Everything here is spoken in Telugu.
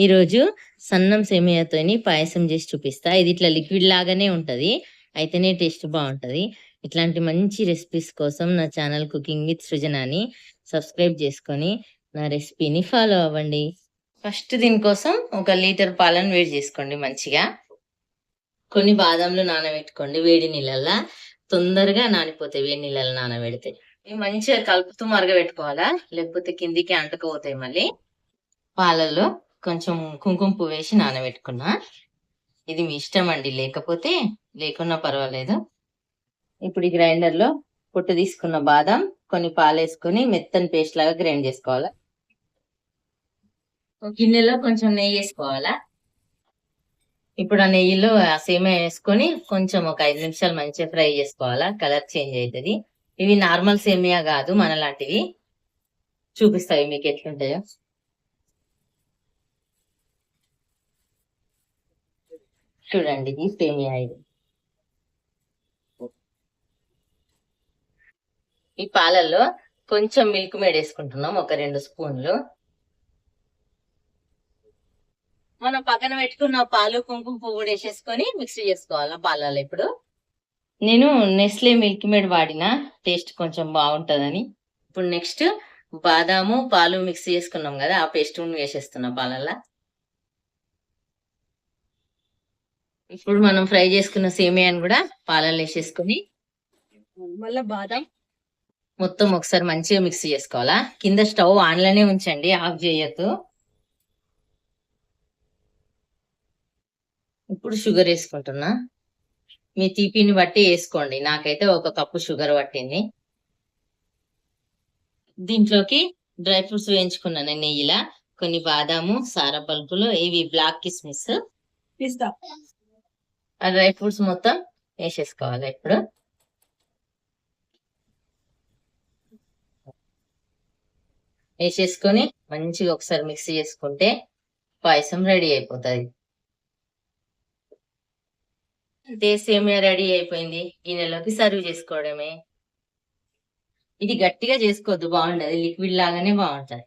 ఈరోజు సన్నం సేమియాతోని పాయసం చేసి చూపిస్తా. ఇది ఇట్లా లిక్విడ్ లాగానే ఉంటది. అయితేనే టేస్ట్ బాగుంటది. ఇట్లాంటి మంచి రెసిపీస్ కోసం నా ఛానల్ కుకింగ్ విత్ సృజనాని సబ్స్క్రైబ్ చేసుకొని నా రెసిపీని ఫాలో అవ్వండి. ఫస్ట్ దీనికోసం 1 లీటర్ పాలను వేడి చేసుకోండి మంచిగా. కొన్ని బాదాంలు నానబెట్టుకోండి వేడి నీళ్ళల్లో. తొందరగా నానిపోతాయి వేడి నీళ్ళల్లో నానబెడితే. ఇవి మంచిగా కలుపుతూ మరగబెట్టుకోవాలా, లేకపోతే కిందికి అంటుకుపోతాయి మళ్ళీ. పాలల్లో కొంచెం కుంకుమ పువ్వు వేసి నానబెట్టుకున్నా. ఇది మీ ఇష్టం అండి, లేకున్నా పర్వాలేదు. ఇప్పుడు ఈ గ్రైండర్లో పొట్టు తీసుకున్న బాదం కొన్ని పాలు వేసుకొని మెత్తని పేస్ట్ లాగా గ్రైండ్ చేసుకోవాలా. గిన్నెలో కొంచెం నెయ్యి వేసుకోవాలా. ఇప్పుడు ఆ నెయ్యిలో ఆ సేమియా వేసుకొని కొంచెం ఒక 5 నిమిషాలు మంచిగా ఫ్రై చేసుకోవాలా. కలర్ చేంజ్ అవుతుంది. ఇవి నార్మల్ సేమియా కాదు, మనలాంటివి. చూపిస్తాయి మీకు ఎట్లుంటాయో. చూడండి, ఇది సేమియా. ఇది ఈ పాలల్లో కొంచెం మిల్క్ మేడ్ వేసుకుంటున్నాం, ఒక 2 స్పూన్లు. మనం పక్కన పెట్టుకున్న పాలు కుంకుమ పువ్వు కూడా వేసేసుకొని మిక్స్ చేసుకోవాలి పాలల్లో. ఇప్పుడు నేను నెస్లే మిల్క్ మేడ్ వాడిన, టేస్ట్ కొంచెం బాగుంటుందని. ఇప్పుడు నెక్స్ట్ బాదాము పాలు మిక్స్ చేసుకున్నాం కదా, ఆ పేస్ట్ వేసేస్తున్నా పాలల్లో. ఇప్పుడు మనం ఫ్రై చేసుకున్న సేమియాని కూడా పాలల్లో వేసేసుకొని మళ్ళీ బాదం మొత్తం ఒకసారి మంచిగా మిక్స్ చేసుకోవాలా. కింద స్టవ్ ఆన్లోనే ఉంచండి, ఆఫ్ చేయొద్దు. ఇప్పుడు షుగర్ వేసుకుంటున్నా. మీ తీపిని బట్టి వేసుకోండి. నాకైతే 1 కప్పు షుగర్ పట్టింది. దీంట్లోకి డ్రై ఫ్రూట్స్ వేయించుకున్నాను నెయ్యిలా. కొన్ని బాదాము, సారా పలుకులు, ఇవి బ్లాక్ కిస్మిస్, పిస్తా. ఆ డ్రై ఫ్రూట్స్ మొత్తం వేసేసుకోవాలి. ఇప్పుడు వేసేసుకొని మంచిగా ఒకసారి మిక్స్ చేసుకుంటే పాయసం రెడీ అయిపోతుంది. సేమియా రెడీ అయిపోయింది. గిన్నెలోకి సర్వ్ చేసుకోవడమే. ఇది గట్టిగా చేసుకోవద్దు, బాగుండదు. లిక్విడ్ లాగానే బాగుంటది.